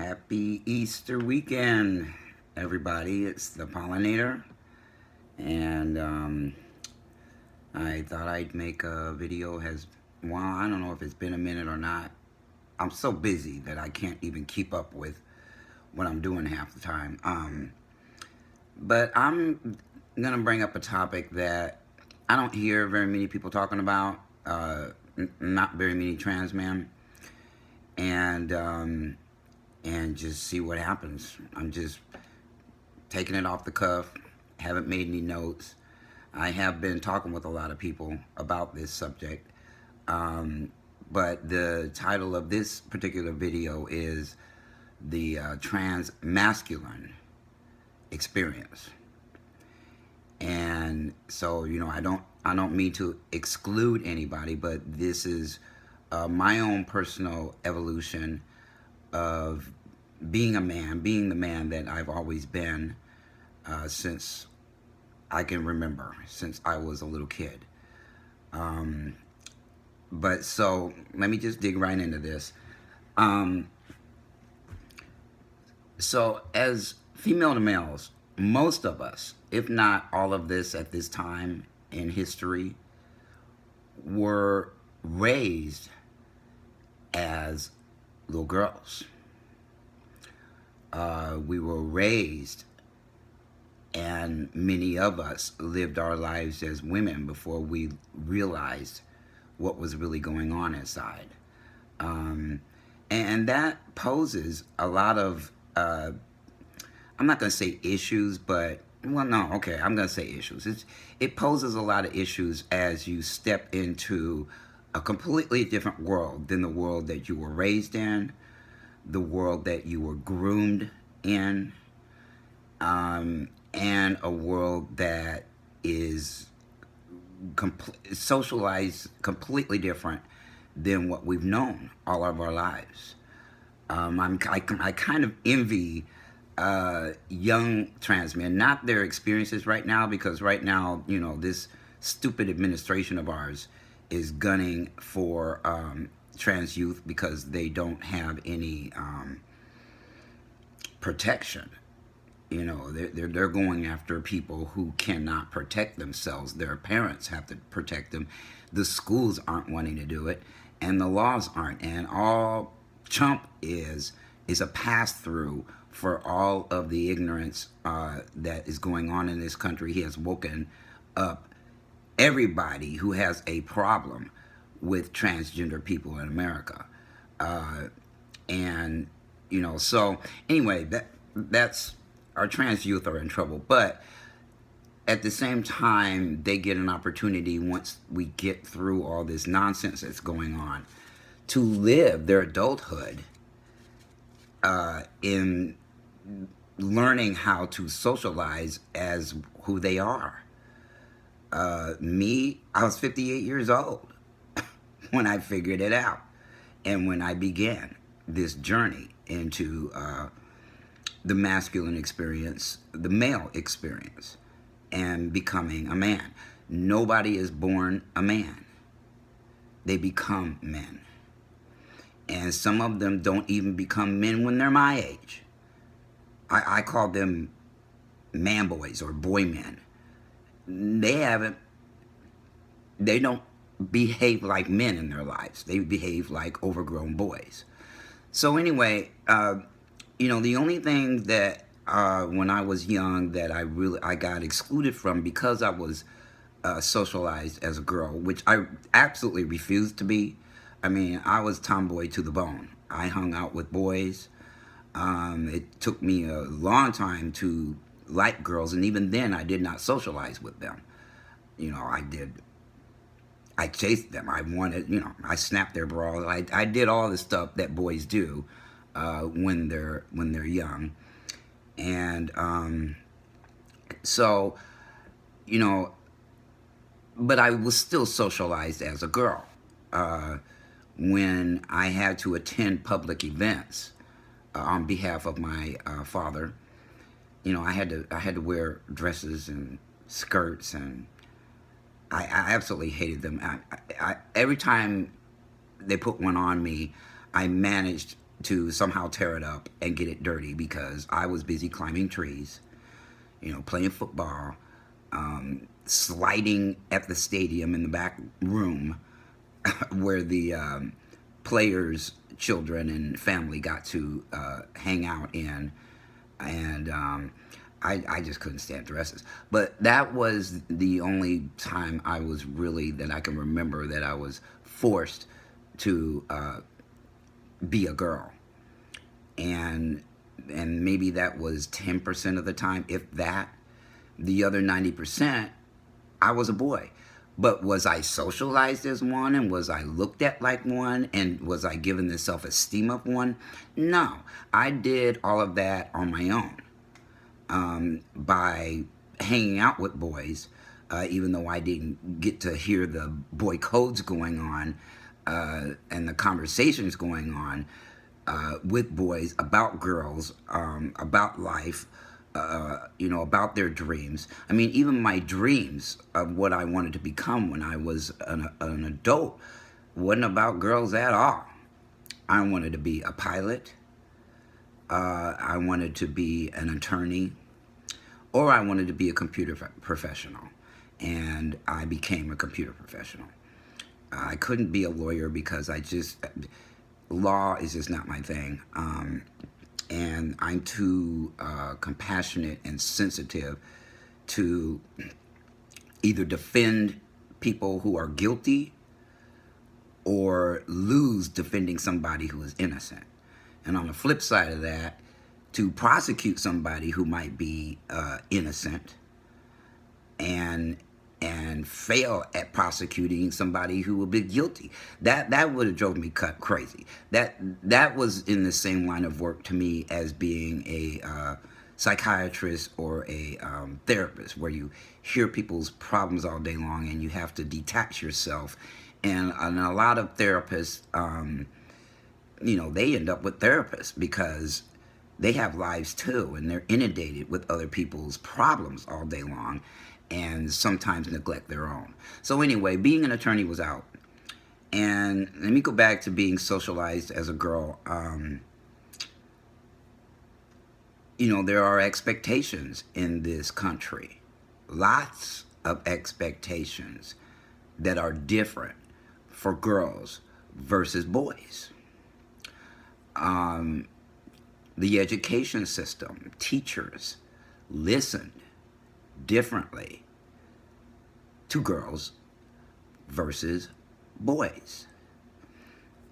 Happy Easter weekend, everybody. It's the Pollinator, and I thought I'd make a video. I don't know if it's been a minute or not. I'm so busy that I can't even keep up with what I'm doing half the time. But I'm gonna bring up a topic that I don't hear very many people talking about. Not very many trans men, and just see what happens. I'm just taking it off the cuff, haven't made any notes. I have been talking with a lot of people about this subject, but the title of this particular video is the Transmasculine experience. And so, I don't mean to exclude anybody, but this is my own personal evolution of being a man, being the man that I've always been since I can remember, since I was a little kid. But so let me just dig right into this. So as female to males, most of us, if not all of this at this time in history, were raised as little girls. We were raised, and many of us lived our lives as women before we realized what was really going on inside. And that poses a lot of, I'm not going to say issues, but, well, no, okay, I'm going to say issues. It poses a lot of issues as you step into a completely different world than the world that you were raised in, the world that you were groomed in, and a world that is socialized completely different than what we've known all of our lives. I kind of envy young trans men, not their experiences right now, because right now, this stupid administration of ours is gunning for trans youth because they don't have any protection. They're going after people who cannot protect themselves. Their parents have to protect them. The schools aren't wanting to do it, and the laws aren't. And all Trump is a pass-through for all of the ignorance that is going on in this country. He has woken up everybody who has a problem with transgender people in America. So anyway, that's our trans youth are in trouble. But at the same time, they get an opportunity once we get through all this nonsense that's going on to live their adulthood in learning how to socialize as who they are. I was 58 years old when I figured it out, and when I began this journey into the masculine experience, the male experience, and becoming a man. Nobody is born a man. They become men. And some of them don't even become men when they're my age. I call them man boys or boy men. They don't behave like men in their lives. They behave like overgrown boys. So anyway, the only thing that when I was young that I got excluded from because I was socialized as a girl, which I absolutely refused to be. I mean, I was tomboy to the bone. I hung out with boys. It took me a long time to like girls, and even then I did not socialize with them. I chased them. I wanted, I snapped their bras. I did all the stuff that boys do when they're young. And but I was still socialized as a girl. When I had to attend public events on behalf of my father, I had to wear dresses and skirts, and I absolutely hated them. Every time they put one on me, I managed to somehow tear it up and get it dirty because I was busy climbing trees, playing football, sliding at the stadium in the back room where the players, children, and family got to hang out in. And I just couldn't stand dresses. But that was the only time I was really, that I can remember, that I was forced to be a girl. And maybe that was 10% of the time, if that. The other 90%, I was a boy. But was I socialized as one, and was I looked at like one, and was I given the self-esteem of one? No. I did all of that on my own, by hanging out with boys, even though I didn't get to hear the boy codes going on and the conversations going on with boys about girls, about life, about their dreams. I mean, even my dreams of what I wanted to become when I was an adult wasn't about girls at all. I wanted to be a pilot. I wanted to be an attorney, or I wanted to be a computer professional. And I became a computer professional. I couldn't be a lawyer because law is just not my thing. And I'm too compassionate and sensitive to either defend people who are guilty or lose defending somebody who is innocent. And on the flip side of that, to prosecute somebody who might be innocent and fail at prosecuting somebody who will be guilty. That would have drove me crazy. That was in the same line of work to me as being a psychiatrist or a therapist, where you hear people's problems all day long and you have to detach yourself. And a lot of therapists, they end up with therapists because they have lives too, and they're inundated with other people's problems all day long, and sometimes neglect their own. So anyway, being an attorney was out. And let me go back to being socialized as a girl. There are expectations in this country. Lots of expectations that are different for girls versus boys. The education system, teachers listened differently to girls versus boys.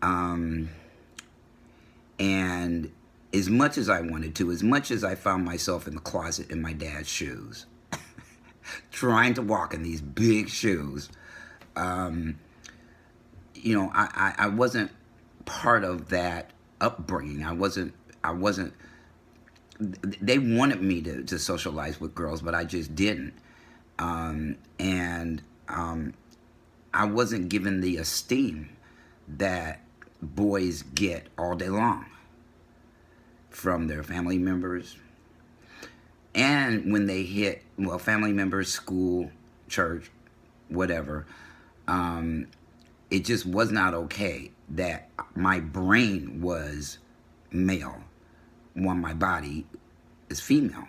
And as much as I wanted to, as much as I found myself in the closet in my dad's shoes, trying to walk in these big shoes, I wasn't part of that upbringing. I wasn't, they wanted me to socialize with girls, but I just didn't. I wasn't given the esteem that boys get all day long from their family members. And when they hit, family members, school, church, whatever, it just was not okay that my brain was male while my body is female.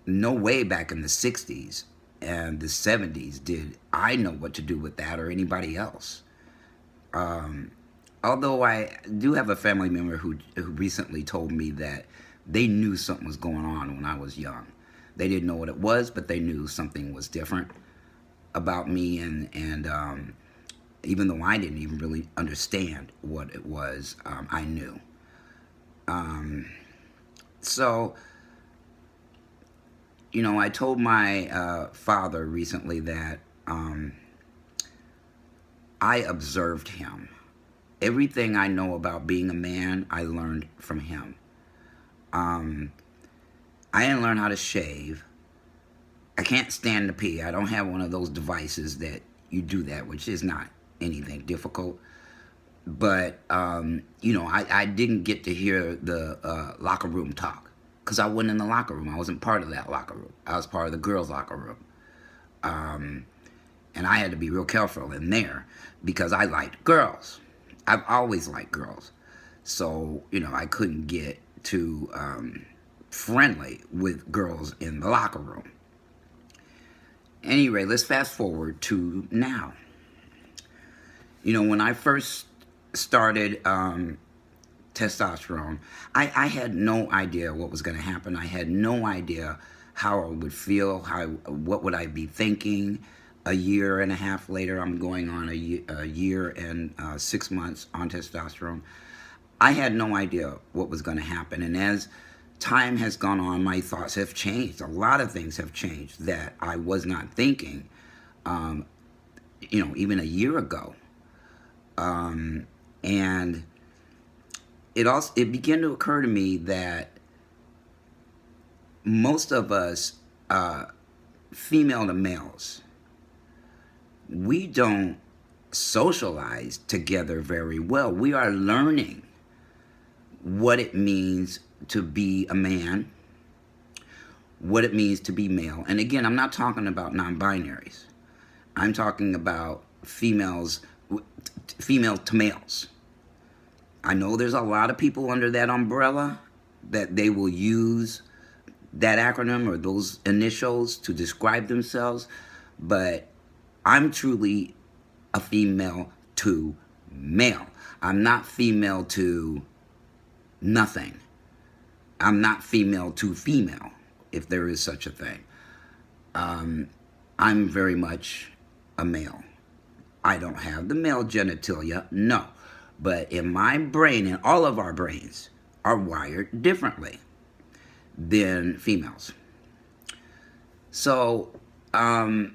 No way back in the 60s and the 70s did I know what to do with that or anybody else. Although I do have a family member who recently told me that they knew something was going on when I was young. They didn't know what it was, but they knew something was different about me, and even though I didn't even really understand what it was, I knew. So, I told my father recently that I observed him. Everything I know about being a man, I learned from him. I didn't learn how to shave. I can't stand to pee. I don't have one of those devices that you do that, which is not anything difficult. But, I didn't get to hear the locker room talk because I wasn't in the locker room. I wasn't part of that locker room. I was part of the girls' locker room. And I had to be real careful in there because I liked girls. I've always liked girls. So, I couldn't get too friendly with girls in the locker room. Anyway, let's fast forward to now. When I first started testosterone, I had no idea what was going to happen. I had no idea how I would feel, what would I be thinking. A year and a half later, I'm going on a year and 6 months on testosterone. I had no idea what was going to happen. And as time has gone on, my thoughts have changed. A lot of things have changed that I was not thinking, even a year ago. And it began to occur to me that most of us, female to males, we don't socialize together very well. We are learning what it means to be a man, what it means to be male. And again, I'm not talking about non-binaries. I'm talking about female to males. I know there's a lot of people under that umbrella that they will use that acronym or those initials to describe themselves, but I'm truly a female to male. I'm not female to nothing. I'm not female to female, if there is such a thing. I'm very much a male. I don't have the male genitalia, no. But in my brain, and all of our brains are wired differently than females. So, I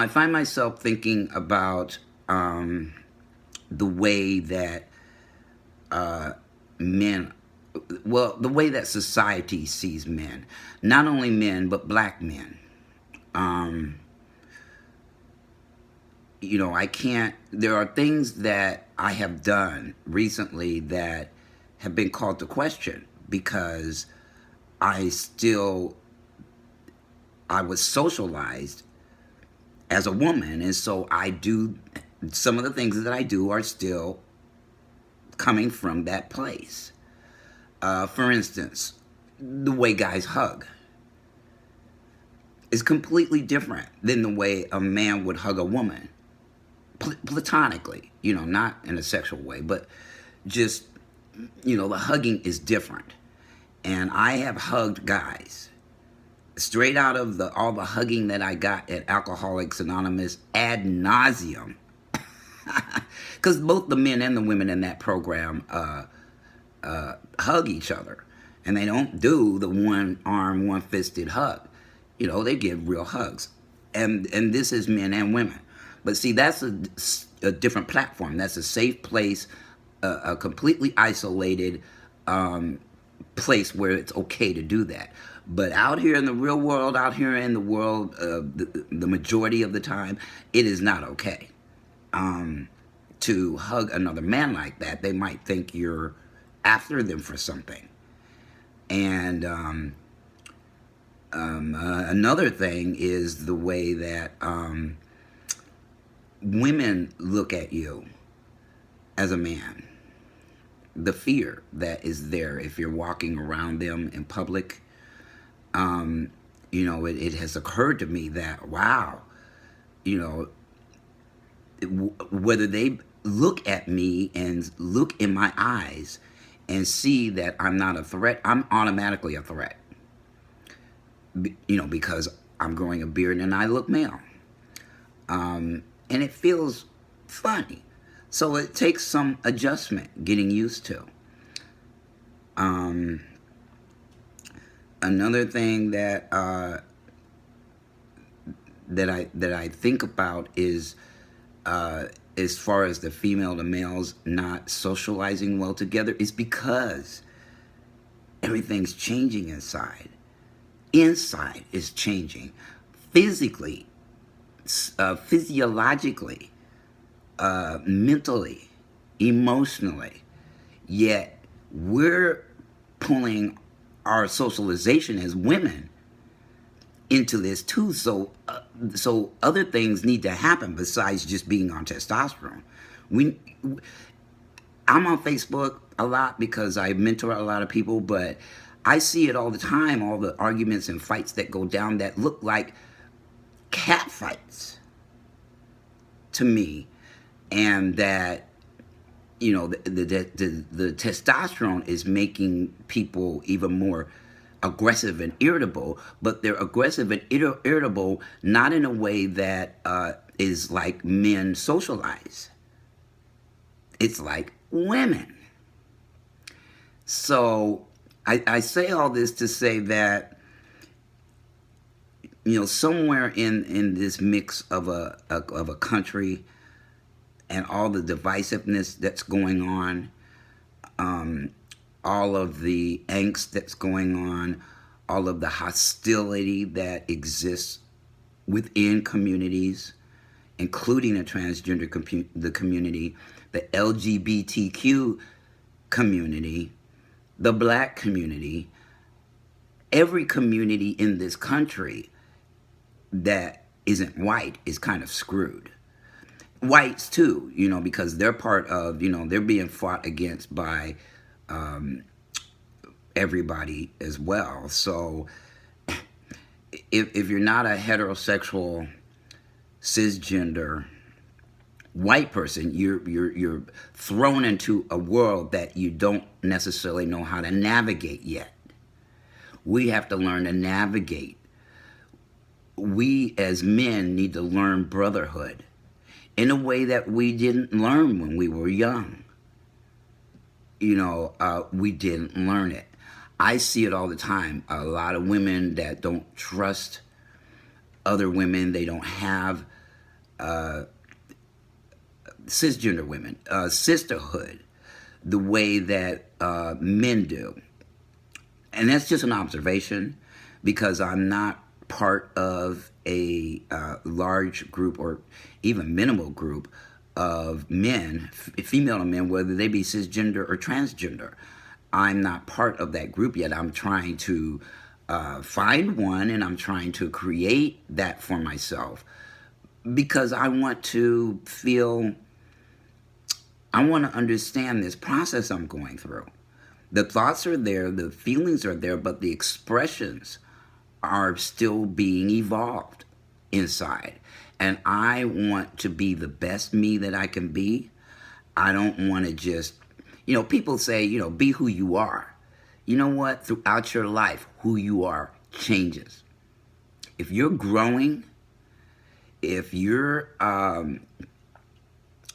find myself thinking about the way that men, the way that society sees men. Not only men, but black men. There are things that I have done recently that have been called to question because I was socialized as a woman, and so some of the things that I do are still coming from that place. For instance, the way guys hug is completely different than the way a man would hug a woman. Platonically, not in a sexual way, but just, the hugging is different. And I have hugged guys straight out of all the hugging that I got at Alcoholics Anonymous ad nauseum. Because both the men and the women in that program hug each other. And they don't do the one-arm, one-fisted hug. They give real hugs. And this is men and women. But see, that's a different platform. That's a safe place, a completely isolated place where it's okay to do that. But out here in the real world, the majority of the time, it is not okay to hug another man like that. They might think you're after them for something. And another thing is the way that women look at you as a man. The fear that is there if you're walking around them in public. It has occurred to me that, wow, whether they look at me and look in my eyes and see that I'm not a threat, I'm automatically a threat. Because I'm growing a beard and I look male. And it feels funny. So it takes some adjustment, getting used to. Another thing that I think about is as far as the female to males not socializing well together is because everything's changing inside. Inside is changing. Physically, physiologically, mentally, emotionally. Yet we're pulling our socialization as women into this too. So other things need to happen besides just being on testosterone. We, I'm on Facebook a lot because I mentor a lot of people, but I see it all the time, all the arguments and fights that go down that look like cat fights to me. And that, you know, the testosterone is making people even more aggressive and irritable, but they're aggressive and irritable not in a way that is like men socialize. It's like women. So I say all this to say that, you know, somewhere in this mix of a country and all the divisiveness that's going on, all of the angst that's going on, all of the hostility that exists within communities, including the transgender the community, the LGBTQ community, the black community, every community in this country that isn't white is kind of screwed. Whites too, you know, because they're part of, you know, they're being fought against by everybody as well. So if you're not a heterosexual cisgender white person, you're thrown into a world that you don't necessarily know how to navigate yet. We have to learn to navigate. We as men need to learn brotherhood in a way that we didn't learn when we were young. You know, we didn't learn it. I see it all the time. A lot of women that don't trust other women. They don't have cisgender women, sisterhood, the way that men do. And that's just an observation, because I'm not part of a large group or even minimal group of men, female to men, whether they be cisgender or transgender. I'm not part of that group yet. I'm trying to find one, and I'm trying to create that for myself, because I want to feel, I want to understand this process I'm going through. The thoughts are there, the feelings are there, but the expressions are still being evolved inside. And I want to be the best me that I can be. I don't want to just, you know, people say, you know, be who you are. You know what? Throughout your life, who you are changes. If you're growing, if you're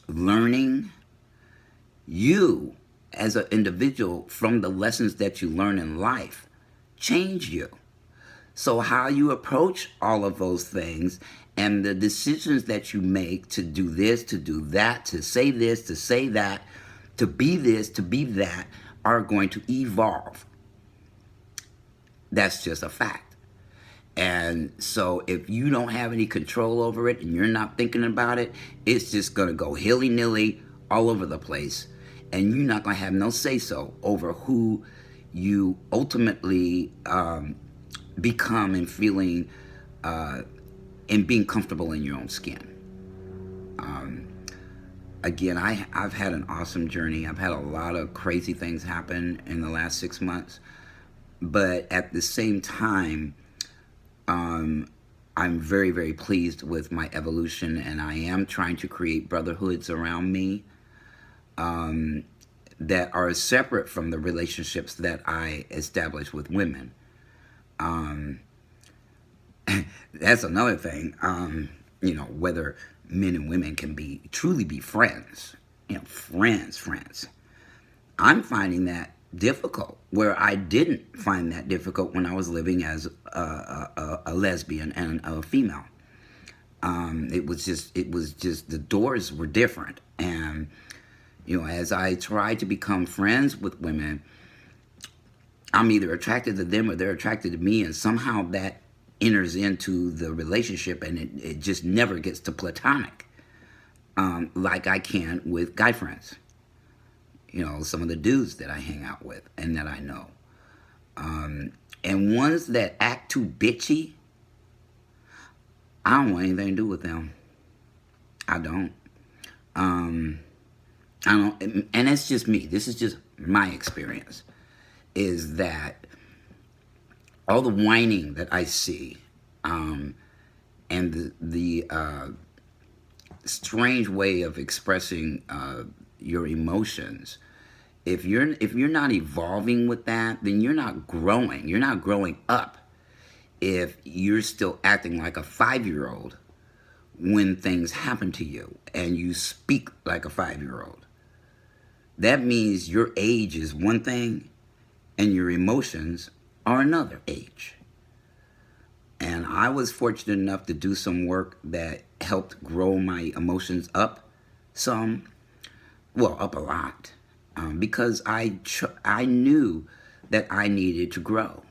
learning, you as an individual, from the lessons that you learn in life, change you. So how you approach all of those things and the decisions that you make to do this, to do that, to say this, to say that, to be this, to be that, are going to evolve. That's just a fact. And so if you don't have any control over it and you're not thinking about it, it's just going to go hilly-nilly all over the place. And you're not going to have no say-so over who you ultimately become, and feeling and being comfortable in your own skin. Again, I've had an awesome journey. I've had a lot of crazy things happen in the last 6 months. But at the same time, I'm very, very pleased with my evolution, and I am trying to create brotherhoods around me that are separate from the relationships that I establish with women. That's another thing, you know, whether men and women can truly be friends, you know, friends. I'm finding that difficult, where I didn't find that difficult when I was living as a lesbian and a female. It was just the doors were different. And, you know, as I tried to become friends with women, I'm either attracted to them or they're attracted to me, and somehow that enters into the relationship, and it just never gets to platonic, like I can with guy friends. You know, some of the dudes that I hang out with and that I know. And ones that act too bitchy, I don't want anything to do with them. I don't. I don't, and that's just me. This is just my experience. Is that all the whining that I see, and the strange way of expressing your emotions. If you're not evolving with that, then you're not growing. You're not growing up. If you're still acting like a 5-year-old when things happen to you and you speak like a 5-year-old, that means your age is one thing and your emotions are another age. And I was fortunate enough to do some work that helped grow my emotions up some, well, up a lot, because I knew that I needed to grow.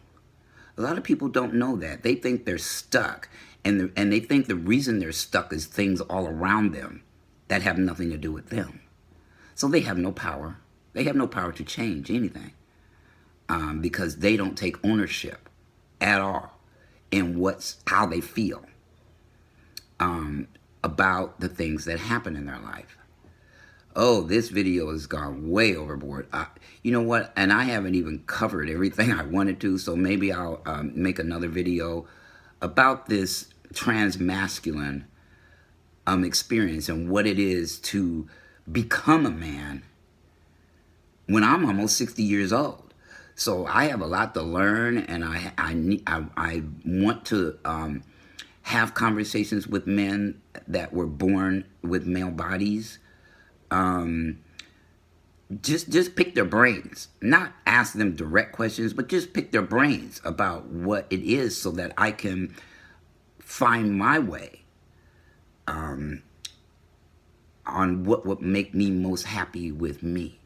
A lot of people don't know that. They think they're stuck, and they think the reason they're stuck is things all around them that have nothing to do with them. So they have no power. They have no power to change anything, because they don't take ownership at all in how they feel about the things that happen in their life. Oh, this video has gone way overboard. You know what? And I haven't even covered everything I wanted to, so maybe I'll make another video about this transmasculine experience and what it is to become a man when I'm almost 60 years old. So I have a lot to learn, and I want to have conversations with men that were born with male bodies. Just pick their brains, not ask them direct questions, but just pick their brains about what it is so that I can find my way on what would make me most happy with me.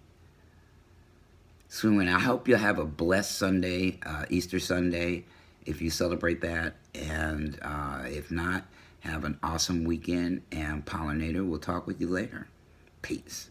So I hope you have a blessed Sunday, Easter Sunday, if you celebrate that. And if not, have an awesome weekend. And Pollinator, we'll talk with you later. Peace.